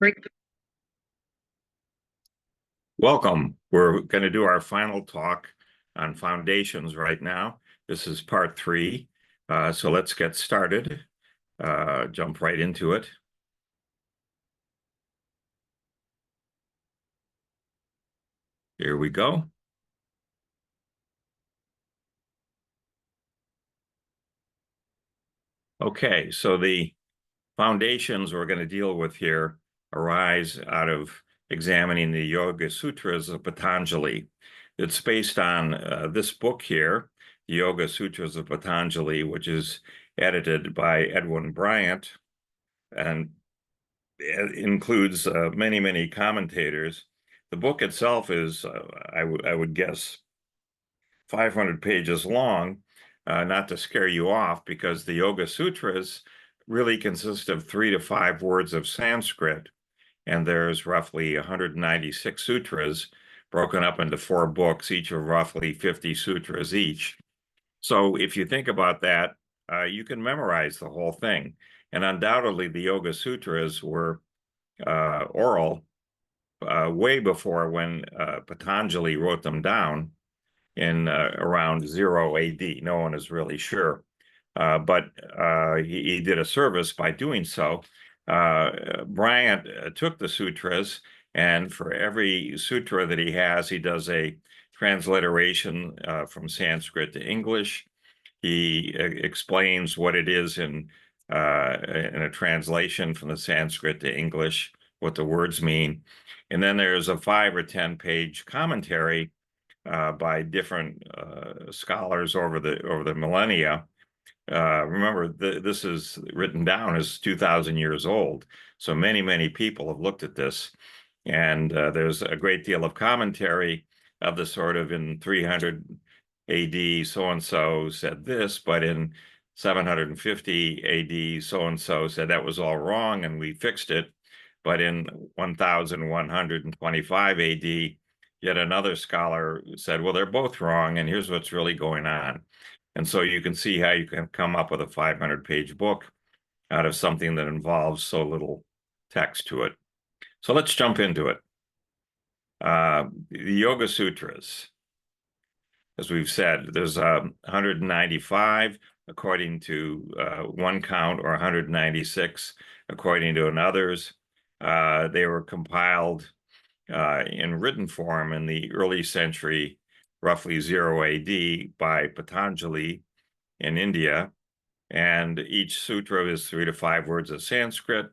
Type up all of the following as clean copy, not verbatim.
Great. Welcome. We're going to do our final talk on foundations right now. This is part 3. So let's get started. Jump right into it. Here we go. Okay, so the foundations we're going to deal with here arise out of examining the Yoga Sutras of Patanjali. It's based on this book here, the Yoga Sutras of Patanjali, which is edited by Edwin Bryant, and it includes many, many commentators. The book itself is, I would guess, 500 pages long, not to scare you off, because the Yoga Sutras really consist of 3 to 5 words of Sanskrit, and there's roughly 196 sutras broken up into 4 books, each of roughly 50 sutras each. So if you think about that, you can memorize the whole thing. And undoubtedly, the Yoga Sutras were oral way before when Patanjali wrote them down in around 0 AD. No one is really sure. But he did a service by doing so. Bryant took the sutras, and for every sutra that he has, he does a transliteration from Sanskrit to English. He explains what it is in a translation from the Sanskrit to English, what the words mean. And then there's a 5 or 10 page commentary by different scholars over the millennia. Remember, this is written down as 2,000 years old. So many people have looked at this. And there's a great deal of commentary of the sort of in 300 AD, so-and-so said this, but in 750 AD, so-and-so said that was all wrong and we fixed it. But in 1125 AD, yet another scholar said, well, they're both wrong, and here's what's really going on. And so you can see how you can come up with a 500-page book out of something that involves so little text to it. So let's jump into it. The Yoga Sutras, as we've said, there's 195 according to one count, or 196 according to another's. They were compiled in written form in the early century, roughly 0 AD, by Patanjali in India. And each sutra is 3 to 5 words of Sanskrit,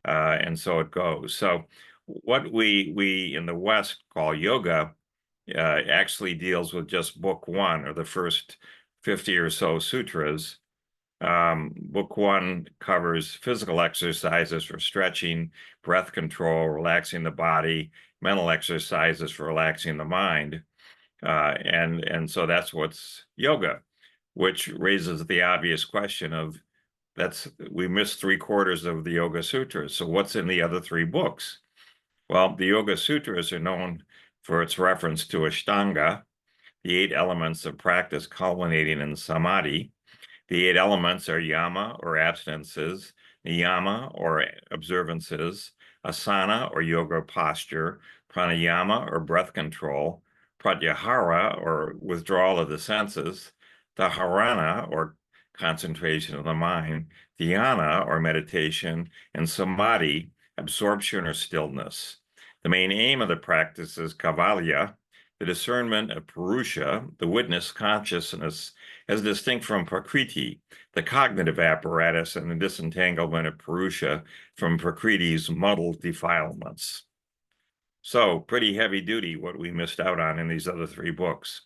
and so it goes. So what we in the West call yoga actually deals with just book 1, or the first 50 or so sutras. Book 1 covers physical exercises for stretching, breath control, relaxing the body, mental exercises for relaxing the mind. And so that's what's yoga, which raises the obvious question of, we missed 3/4 of the Yoga Sutras. So what's in the other 3 books? Well, the Yoga Sutras are known for its reference to Ashtanga, the 8 elements of practice culminating in samadhi. The 8 elements are yama, or abstinences, niyama, or observances, asana, or yoga posture, pranayama, or breath control, pratyahara, or withdrawal of the senses, dharana, or concentration of the mind, dhyana, or meditation, and samadhi, absorption or stillness. The main aim of the practice is kaivalya, the discernment of purusha, the witness consciousness, as distinct from prakriti, the cognitive apparatus, and the disentanglement of purusha from prakriti's muddled defilements. So pretty heavy duty what we missed out on in these other 3 books.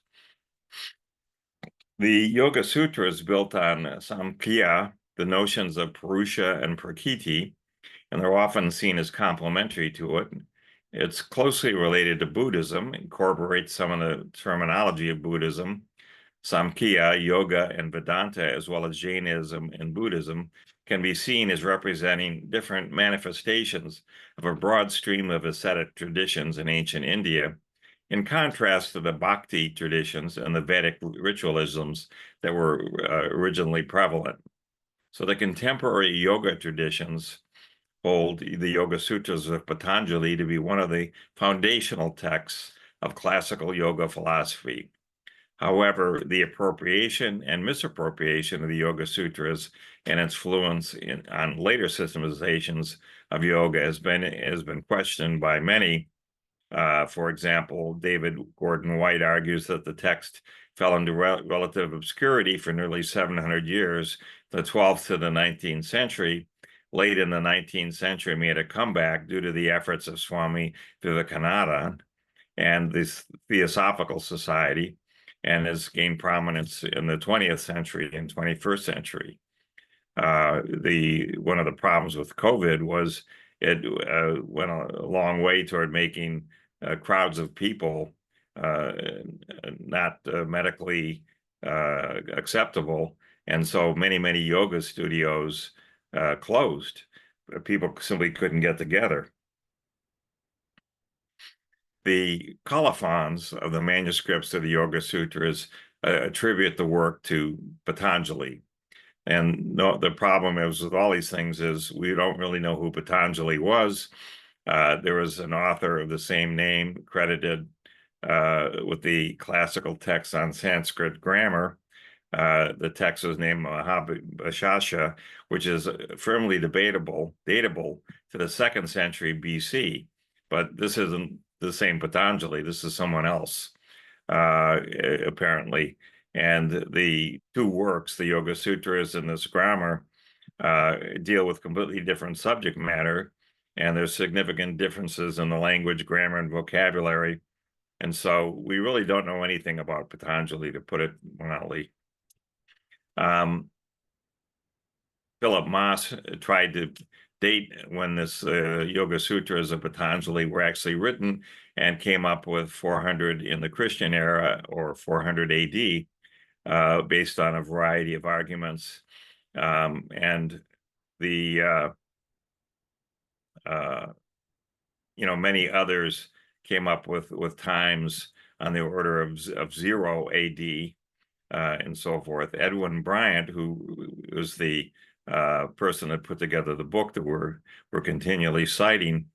The Yoga Sutra is built on Samkhya, the notions of purusha and prakriti, and they're often seen as complementary to it. It's closely related to Buddhism, incorporates some of the terminology of Buddhism. Samkhya, Yoga, and Vedanta, as well as Jainism and Buddhism, can be seen as representing different manifestations of a broad stream of ascetic traditions in ancient India, in contrast to the Bhakti traditions and the Vedic ritualisms that were originally prevalent. So the contemporary yoga traditions hold the Yoga Sutras of Patanjali to be one of the foundational texts of classical yoga philosophy. However, the appropriation and misappropriation of the Yoga Sutras and its influence on later systemizations of yoga has been questioned by many. For example, David Gordon White argues that the text fell into relative obscurity for nearly 700 years, the 12th to the 19th century. Late in the 19th century, made a comeback due to the efforts of Swami Vivekananda and this Theosophical Society, and has gained prominence in the 20th century and 21st century. One of the problems with COVID was it went a long way toward making crowds of people not medically acceptable, and so many yoga studios closed. People simply couldn't get together. The colophons of the manuscripts of the Yoga Sutras attribute the work to Patanjali. And the problem is with all these things is we don't really know who Patanjali was. There was an author of the same name credited with the classical text on Sanskrit grammar. The text was named Mahabhashya, which is firmly datable to the 2nd century BC. But this isn't the same Patanjali. This is someone else, apparently. And the two works, the Yoga Sutras and this grammar, deal with completely different subject matter, and there's significant differences in the language, grammar, and vocabulary. And so we really don't know anything about Patanjali, to put it mildly. Philip Moss tried to date when this Yoga Sutras of Patanjali were actually written and came up with 400 in the Christian era, or 400 AD, based on a variety of arguments. And the many others came up with times on the order of 0 AD, and so forth. Edwin Bryant, who was the person that put together the book that we're continually citing,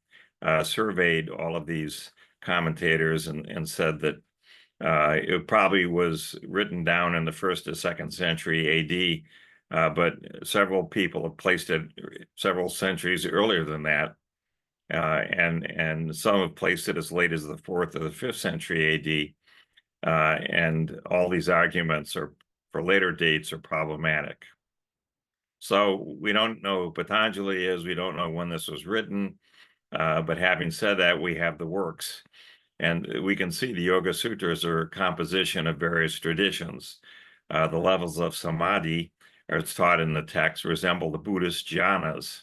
surveyed all of these commentators and said that it probably was written down in the 1st to 2nd century AD, but several people have placed it several centuries earlier than that, and some have placed it as late as the 4th or the 5th century AD, and all these arguments are for later dates are problematic. So we don't know who Patanjali is. We don't know when this was written. But having said that, we have the works. And we can see the Yoga Sutras are a composition of various traditions. The levels of samadhi, as taught in the text, resemble the Buddhist jhanas.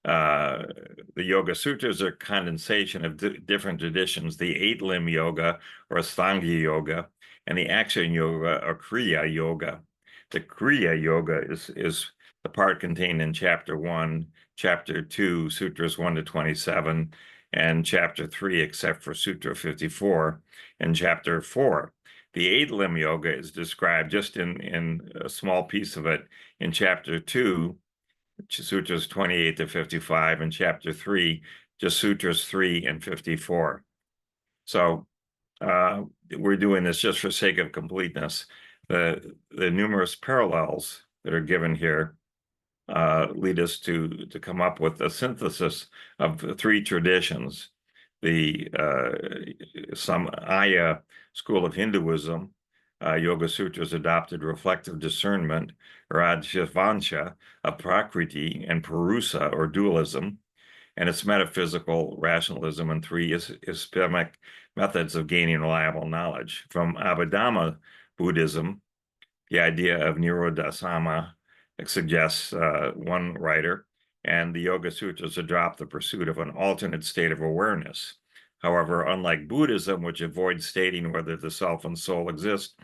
The Yoga Sutras are condensation of different traditions, the 8-limb yoga, or Ashtanga yoga, and the action yoga, or Kriya yoga. The Kriya yoga is the part contained in Chapter 1, Chapter 2, Sutras 1 to 27, and Chapter 3, except for Sutra 54, and Chapter 4. The 8-limb yoga is described just in a small piece of it in Chapter 2, Sutras 28 to 55, and Chapter 3, just Sutras 3 and 54. So we're doing this just for sake of completeness. The numerous parallels that are given here lead us to come up with a synthesis of 3 traditions. The Samkhya school of Hinduism, Yoga Sutras adopted reflective discernment, Rajavansha, of Prakriti, and Purusa, or dualism, and its metaphysical rationalism, and 3 epistemic methods of gaining reliable knowledge. From Abhidhamma Buddhism, the idea of Nirodhasama suggests one writer, and the Yoga Sutras adopt the pursuit of an alternate state of awareness. However, unlike Buddhism, which avoids stating whether the self and soul exist,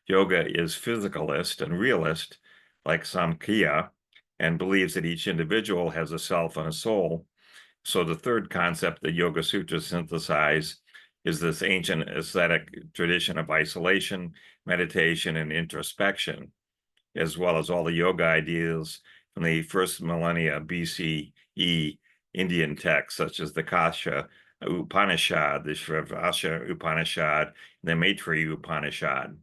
yoga is physicalist and realist, like Samkhya, and believes that each individual has a self and a soul. So the third concept that Yoga Sutras synthesize is this ancient ascetic tradition of isolation, meditation, and introspection, as well as all the yoga ideas from the first millennia BCE Indian texts, such as the Kasha Upanishad, the Shravasha Upanishad, the Maitreya Upanishad.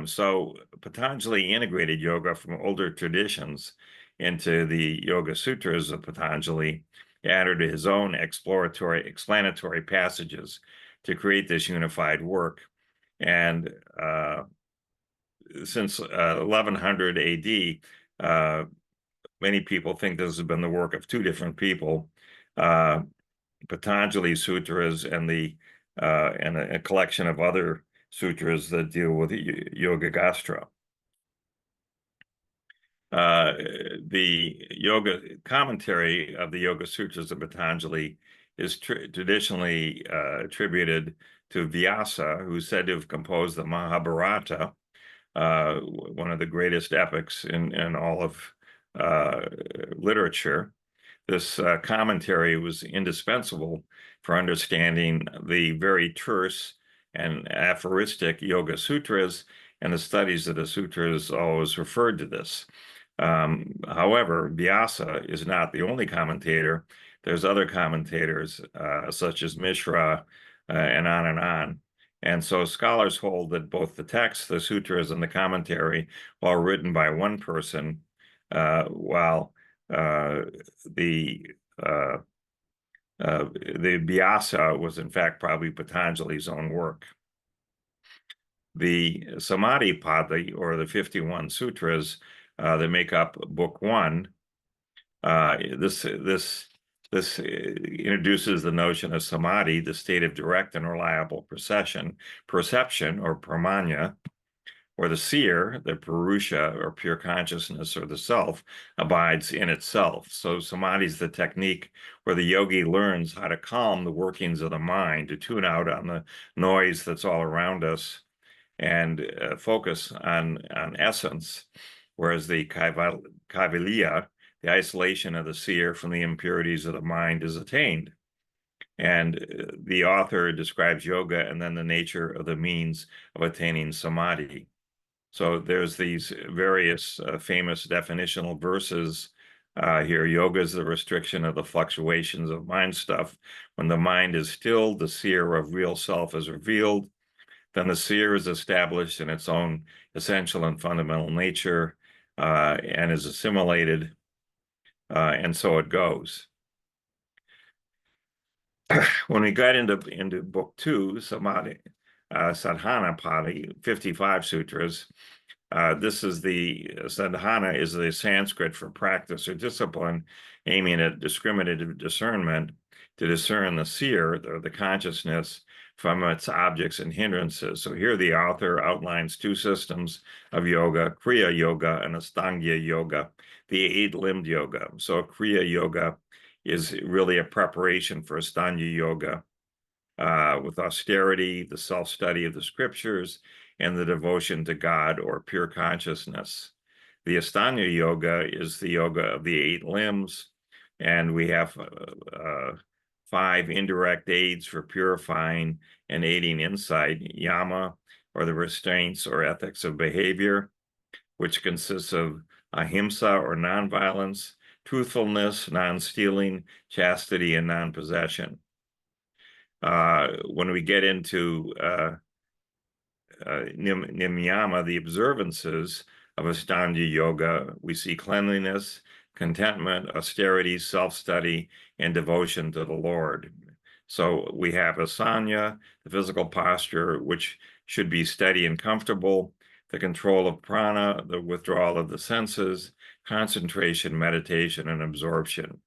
So Patanjali integrated yoga from older traditions into the Yoga Sutras of Patanjali, added his own explanatory passages to create this unified work. And since 1100 AD, many people think this has been the work of two different people, Patanjali Sutras and a collection of other sutras that deal with Yoga Gastra. The yoga commentary of the Yoga Sutras of Patanjali is traditionally attributed to Vyasa, who's said to have composed the Mahabharata, one of the greatest epics in all of literature. This commentary was indispensable for understanding the very terse and aphoristic Yoga Sutras, and the studies of the sutras always referred to this. However, Vyasa is not the only commentator. There's other commentators, such as Mishra, and on and on. And so scholars hold that both the text, the sutras, and the commentary, while written by one person, while the Vyasa was in fact probably Patanjali's own work. The Samadhi Pada, or the 51 sutras that make up Book 1, this introduces the notion of samadhi, the state of direct and reliable perception, or pramanya, or the seer, the purusha, or pure consciousness, or the self, abides in itself. So samadhi is the technique where the yogi learns how to calm the workings of the mind, to tune out on the noise that's all around us, and focus on essence, whereas the kaivalya, the isolation of the seer from the impurities of the mind, is attained. And the author describes yoga and then the nature of the means of attaining samadhi. So there's these various famous definitional verses here. Yoga is the restriction of the fluctuations of mind stuff. When the mind is stilled, the seer of real self is revealed. Then the seer is established in its own essential and fundamental nature, and is assimilated, and so it goes. When we got into Book 2, Samadhi, Sadhana Padi, 55 sutras, this is the sadhana is the Sanskrit for practice or discipline, aiming at discriminative discernment to discern the seer, or the consciousness, from its objects and hindrances. So here the author outlines two systems of yoga, Kriya Yoga and Astanga Yoga, the eight-limbed yoga. So Kriya Yoga is really a preparation for Astanga Yoga, with austerity, the self-study of the scriptures, and the devotion to God or pure consciousness. The Astanga Yoga is the yoga of the eight limbs, and we have 5 indirect aids for purifying and aiding insight: yama, or the restraints or ethics of behavior, which consists of ahimsa, or nonviolence, truthfulness, non-stealing, chastity, and non-possession. When we get into Nimyama, the observances of Ashtanga Yoga, we see cleanliness, contentment, austerity, self-study, and devotion to the Lord. So we have asana, the physical posture, which should be steady and comfortable, the control of prana, the withdrawal of the senses, concentration, meditation, and absorption.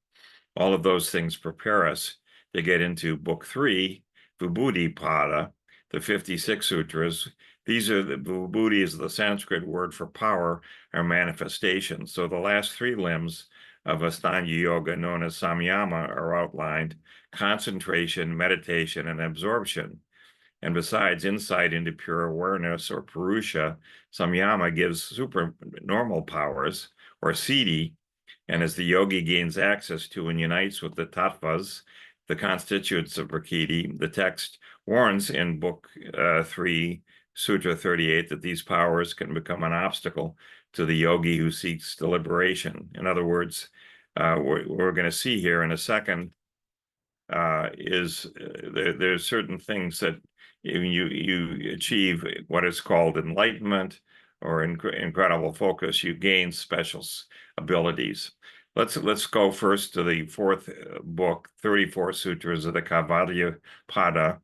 All of those things prepare us to get into Book 3, Vibhuti Pada, the 56 sutras. These are Vibhuti is the Sanskrit word for power or manifestation. So the last 3 limbs of Ashtanga Yoga, known as samyama, are outlined: concentration, meditation, and absorption. And besides insight into pure awareness, or purusha, samyama gives supernormal powers, or siddhi. And as the yogi gains access to and unites with the tattvas, the constituents of prakriti, the text warns in Book 3, Sutra 38, that these powers can become an obstacle to the yogi who seeks deliberation. In other words, we're going to see here in a second there's certain things that you achieve what is called enlightenment or incredible focus. You gain special abilities. Let's go first to the fourth book, 34 Sutras of the Pada.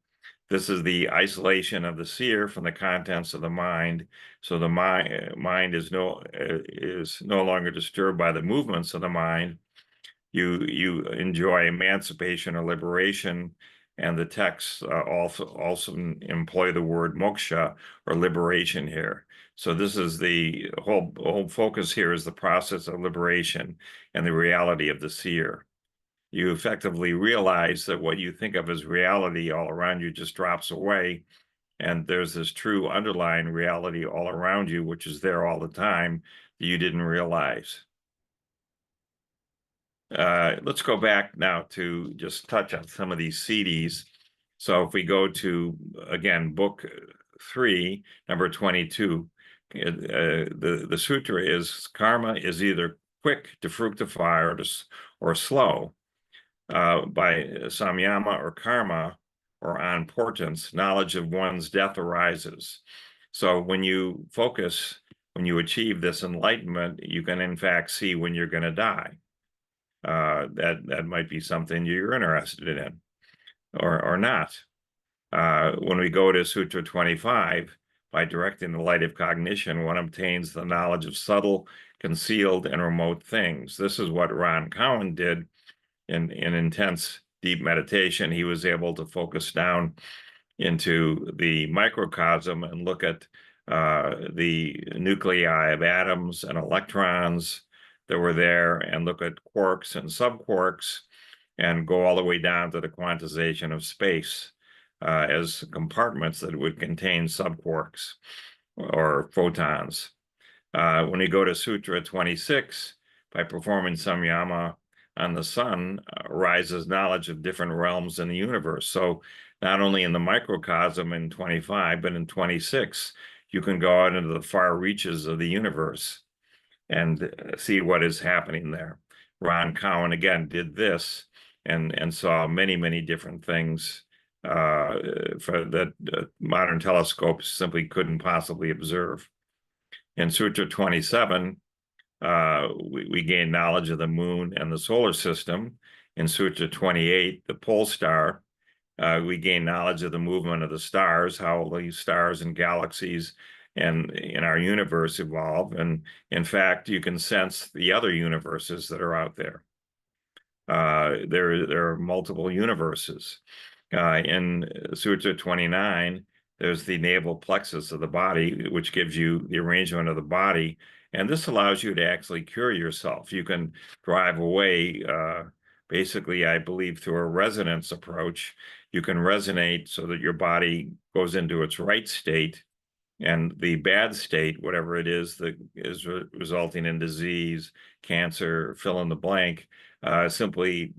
This is the isolation of the seer from the contents of the mind. So the mind is no longer disturbed by the movements of the mind. You enjoy emancipation or liberation, and the texts also employ the word moksha or liberation here. So this is the whole focus here is the process of liberation and the reality of the seer. You effectively realize that what you think of as reality all around you just drops away, and there's this true underlying reality all around you, which is there all the time, that you didn't realize. Let's go back now to just touch on some of these CDs. So if we go to, again, book 3, number 22, the sutra is karma is either quick to fructify or slow. By samyama or karma or on portents, knowledge of one's death arises. So when you focus, when you achieve this enlightenment, you can in fact see when you're going to die. That might be something you're interested in or not. When we go to Sutra 25, by directing the light of cognition, one obtains the knowledge of subtle, concealed, and remote things. This is what Ron Cowan did in intense, deep meditation. He was able to focus down into the microcosm and look at the nuclei of atoms and electrons that were there, and look at quarks and subquarks, and go all the way down to the quantization of space as compartments that would contain subquarks or photons. When we go to Sutra 26, by performing samyama on the sun, arises knowledge of different realms in the universe. So not only in the microcosm in 25, but in 26, you can go out into the far reaches of the universe and see what is happening there. Ron Cowan, again, did this and saw many, many different things that modern telescopes simply couldn't possibly observe. In Sutra 27, we gain knowledge of the moon and the solar system. In Sutra 28, the pole star, we gain knowledge of the movement of the stars, how these stars and galaxies and in our universe evolve. And in fact, you can sense the other universes that are out there. There are multiple universes. In Sutra 29, there's the navel plexus of the body, which gives you the arrangement of the body. And this allows you to actually cure yourself. You can drive away, basically, I believe, through a resonance approach. You can resonate so that your body goes into its right state, and the bad state, whatever it is that is resulting in disease, cancer, fill in the blank, simply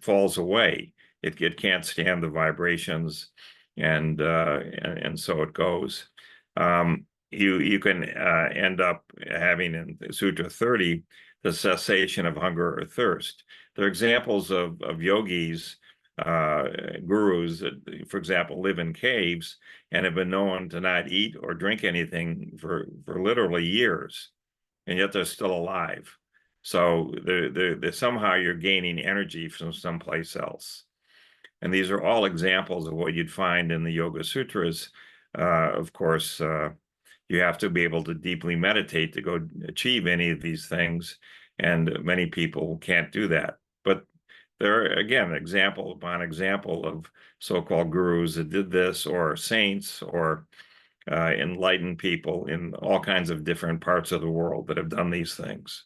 falls away. It can't stand the vibrations, and so it goes. You can end up having in Sutra 30 the cessation of hunger or thirst. There are examples of yogis, gurus that, for example, live in caves and have been known to not eat or drink anything for literally years, and yet they're still alive. So they're somehow you're gaining energy from someplace else. And these are all examples of what you'd find in the Yoga Sutras. Of course, you have to be able to deeply meditate to go achieve any of these things, and many people can't do that. But there are, again, example upon example of so-called gurus that did this, or saints, or enlightened people in all kinds of different parts of the world that have done these things.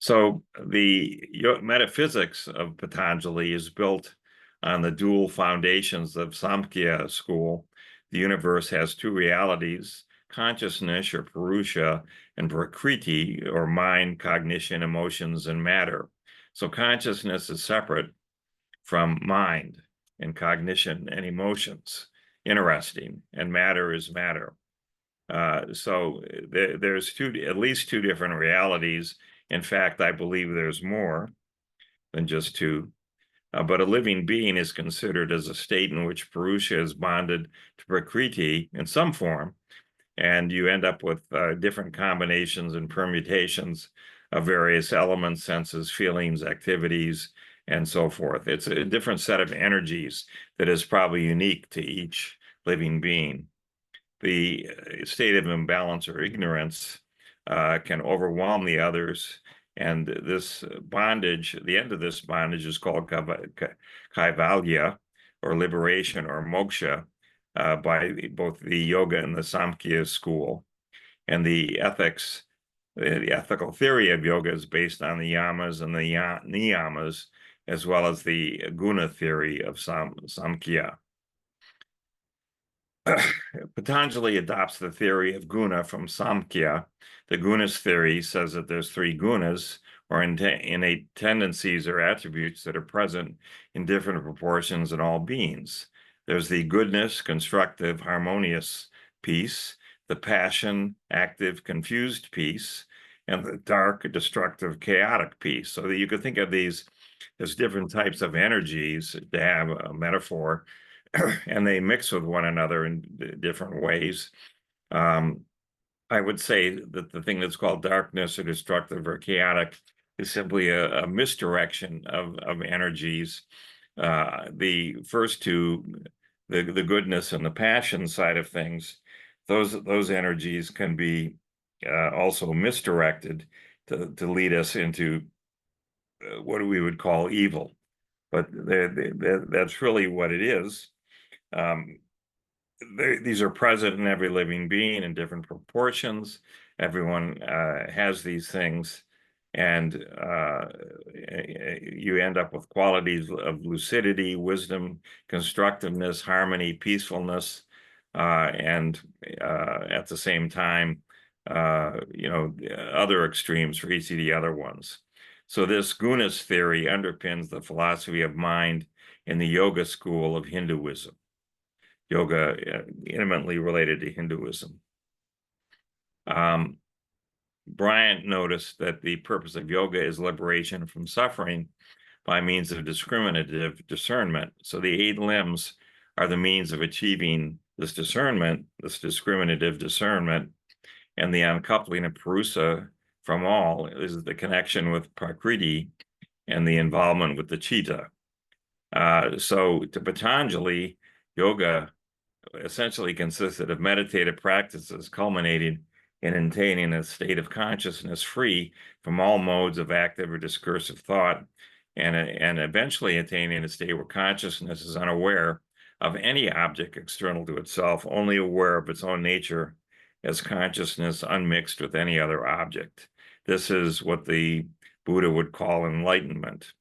So the metaphysics of Patanjali is built on the dual foundations of Samkhya school. The universe has two realities: consciousness, or Purusha, and Prakriti, or mind, cognition, emotions, and matter. So consciousness is separate from mind and cognition and emotions. Interesting. And matter is matter. So there's at least two different realities, In fact, I believe there's more than just two. But a living being is considered as a state in which Purusha is bonded to Prakriti in some form, and you end up with different combinations and permutations of various elements, senses, feelings, activities, and so forth. It's a different set of energies that is probably unique to each living being. The state of imbalance or ignorance can overwhelm the others, and this bondage, the end of this bondage is called kaivalya, or liberation, or moksha, by both the yoga and the Samkhya school. And the ethical theory of yoga is based on the yamas and the niyamas, as well as the guna theory of Samkhya. Patanjali adopts the theory of guna from Samkhya. The gunas theory says that there's three gunas, or innate tendencies or attributes that are present in different proportions in all beings. There's the goodness, constructive, harmonious piece, the passion, active, confused piece, and the dark, destructive, chaotic piece. So that you could think of these as different types of energies, to have a metaphor, and they mix with one another in different ways. I would say that the thing that's called darkness or destructive or chaotic is simply a misdirection of energies. The first two, the goodness and the passion side of things, those energies can be also misdirected to lead us into what we would call evil. But that's really what it is. These are present in every living being in different proportions. Everyone has these things, and you end up with qualities of lucidity, wisdom, constructiveness, harmony, peacefulness, and at the same time, other extremes for each of the other ones. So this gunas theory underpins the philosophy of mind in the yoga school of Hinduism. Yoga intimately related to Hinduism. Bryant noticed that the purpose of yoga is liberation from suffering by means of discriminative discernment. So the 8 limbs are the means of achieving this discernment, this discriminative discernment, and the uncoupling of Purusa from all is the connection with Prakriti and the involvement with the Chitta. So to Patanjali, yoga essentially consisted of meditative practices culminating in attaining a state of consciousness free from all modes of active or discursive thought, and eventually attaining a state where consciousness is unaware of any object external to itself, only aware of its own nature as consciousness unmixed with any other object. This is what the Buddha would call enlightenment.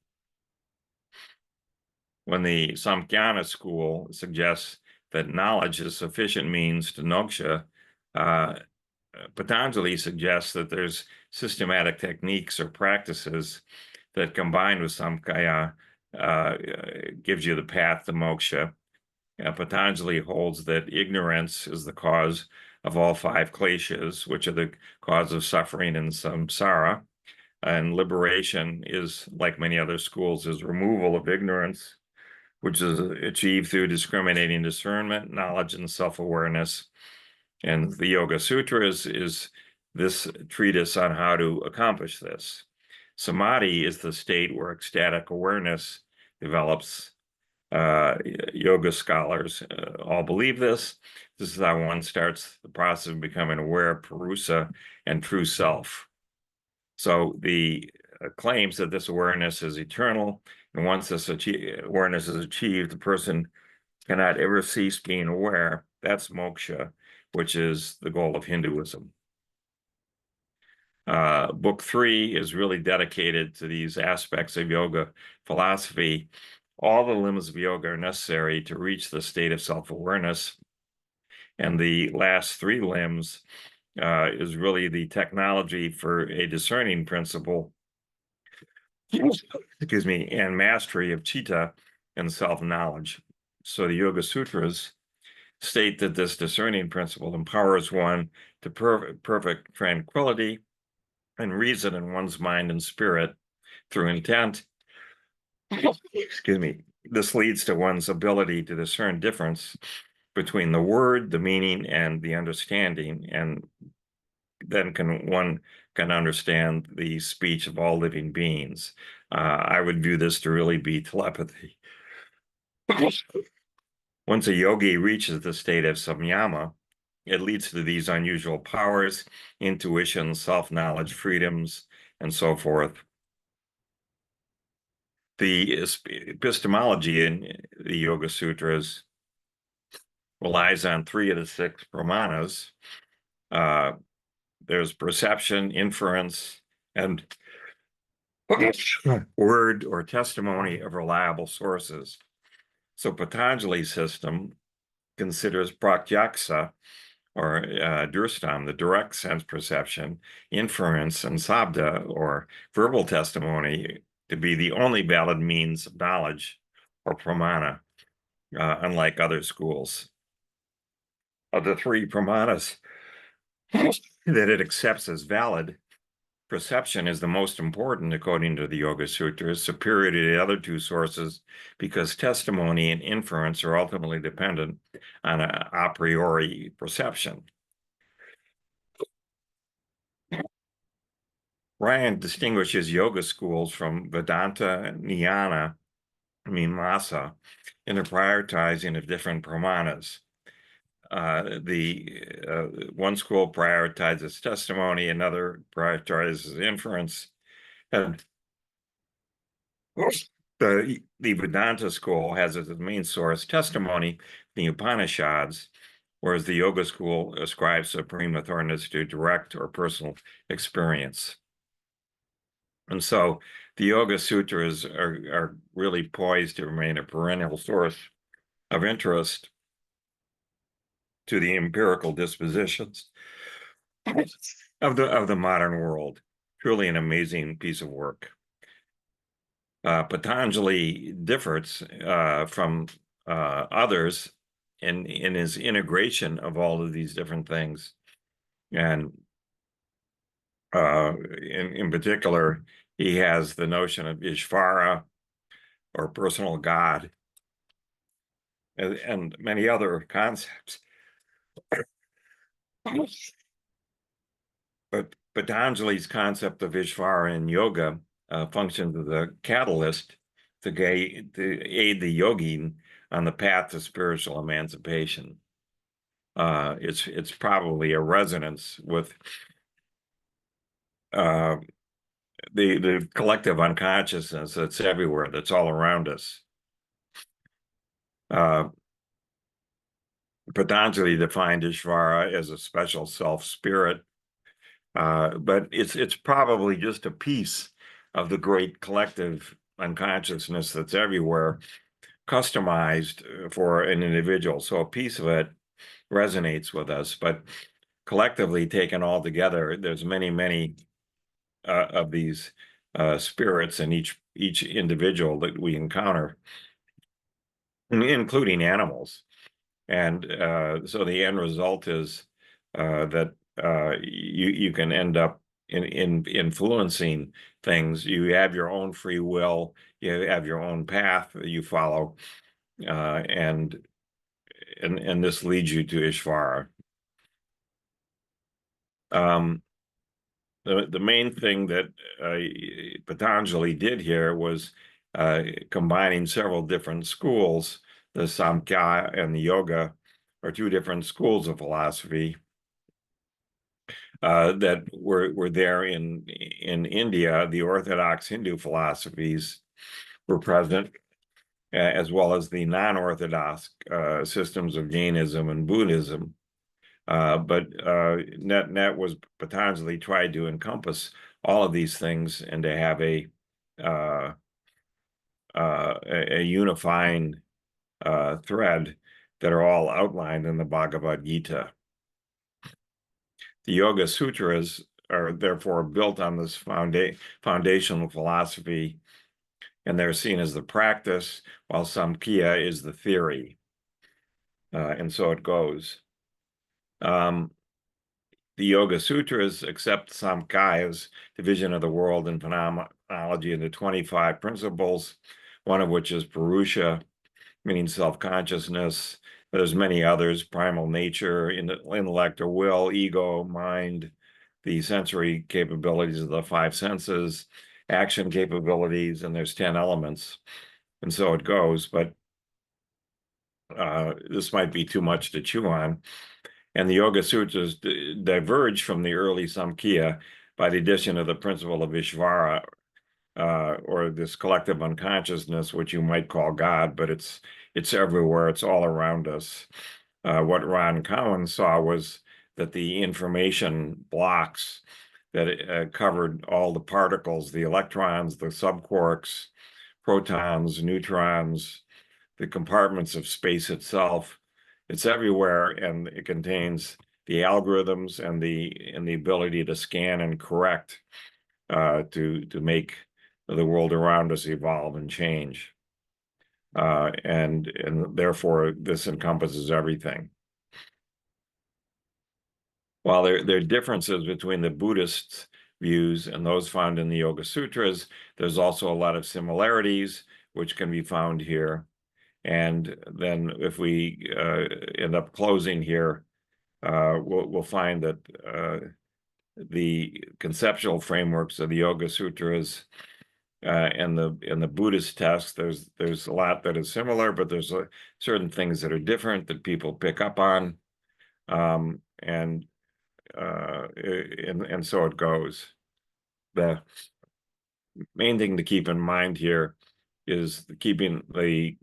When the Samkhya school suggests that knowledge is sufficient means to moksha, Patanjali suggests that there's systematic techniques or practices that, combined with Samkhya, gives you the path to moksha. Patanjali holds that ignorance is the cause of all 5 kleshas, which are the cause of suffering in samsara. And liberation is, like many other schools, is removal of ignorance, which is achieved through discriminating discernment, knowledge, and self-awareness. And the Yoga Sutras is this treatise on how to accomplish this. Samadhi is the state where ecstatic awareness develops. Yoga scholars all believe this. This is how one starts the process of becoming aware of Purusa and true self. So the claims that this awareness is eternal, and once this awareness is achieved, the person cannot ever cease being aware. That's moksha, which is the goal of Hinduism. Book 3 is really dedicated to these aspects of yoga philosophy. All the limbs of yoga are necessary to reach the state of self-awareness. And the last 3 limbs is really the technology for a discerning principle, excuse me, and mastery of chitta and self-knowledge. So the Yoga Sutras state that this discerning principle empowers one to perfect tranquility and reason in one's mind and spirit through intent. Excuse me. This leads to one's ability to discern difference between the word, the meaning, and the understanding, and then one can understand the speech of all living beings. I would view this to really be telepathy. Once a yogi reaches the state of samyama, it leads to these unusual powers, intuition, self-knowledge, freedoms, and so forth. The epistemology in the Yoga Sutras relies on 3 of the 6 pramanas. There's perception, inference, and word or testimony of reliable sources. So Patanjali's system considers pratyaksa, or dristam, the direct sense perception, inference, and sabda, or verbal testimony, to be the only valid means of knowledge, or pramana, unlike other schools. Of the 3 pramanas that it accepts as valid, perception is the most important, according to the Yoga Sutras, superior to the other 2 sources, because testimony and inference are ultimately dependent on a priori perception. Ryan distinguishes yoga schools from Vedanta, Jnana, Mimamsa in the prioritizing of different pramanas. One school prioritizes testimony, another prioritizes inference, and the Vedanta school has as its main source testimony, the Upanishads, whereas the yoga school ascribes supreme authority to direct or personal experience. And so the Yoga Sutras are really poised to remain a perennial source of interest to the empirical dispositions of the modern world. Truly an amazing piece of work. Patanjali differs from others in his integration of all of these different things. And in particular, he has the notion of Ishvara, or personal God, and many other concepts. But Patanjali's concept of Ishvara in yoga functions as a catalyst to aid the yogin on the path to spiritual emancipation. It's probably a resonance with the collective unconsciousness that's everywhere, that's all around us. Patanjali defined Ishvara as a special self-spirit, but it's probably just a piece of the great collective unconsciousness that's everywhere, customized for an individual. So a piece of it resonates with us, but collectively taken all together, there's many of these spirits in each individual that we encounter, including animals. And so the end result is that you can end up in influencing things. You have your own free will, you have your own path that you follow, and this leads you to Ishvara. The main thing that Patanjali did here was combining several different schools. The Samkhya and the Yoga are 2 different schools of philosophy that were there in India. The Orthodox Hindu philosophies were present, as well as the non-Orthodox systems of Jainism and Buddhism. But net was Patanjali tried to encompass all of these things and to have a unifying thread that are all outlined in the Bhagavad Gita. The Yoga Sutras are therefore built on this foundational philosophy, and they're seen as the practice, while Samkhya is the theory. And so it goes. The the Yoga Sutras accept Samkhya's division of the world and phenomenology into 25 principles, one of which is Purusha, meaning self-consciousness. There's many others: primal nature, intellect or will, ego, mind, the sensory capabilities of the five senses, action capabilities, and there's 10 elements. And so it goes, but this might be too much to chew on. And the Yoga Sutras diverge from the early Samkhya by the addition of the principle of Ishvara, or this collective unconsciousness, which you might call God, but it's everywhere. It's all around us. What Ron Cowan saw was that the information blocks that covered all the particles, the electrons, the subquarks, protons, neutrons, the compartments of space itself. It's everywhere, and it contains the algorithms and the ability to scan and correct to make the world around us evolve and change. And therefore, this encompasses everything. While there are differences between the Buddhist views and those found in the Yoga Sutras, there's also a lot of similarities, which can be found here. And then if we end up closing here, we'll find that the conceptual frameworks of the Yoga Sutras and the Buddhist text, there's a lot that is similar, but there's certain things that are different that people pick up on, and so it goes. The main thing to keep in mind here is keeping the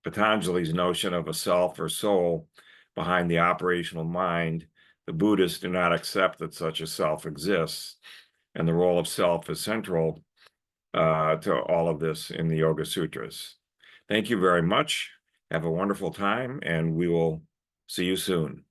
Patanjali's notion of a self or soul behind the operational mind. The Buddhists do not accept that such a self exists, and the role of self is central to all of this in the Yoga Sutras. Thank you very much. Have a wonderful time, and we will see you soon.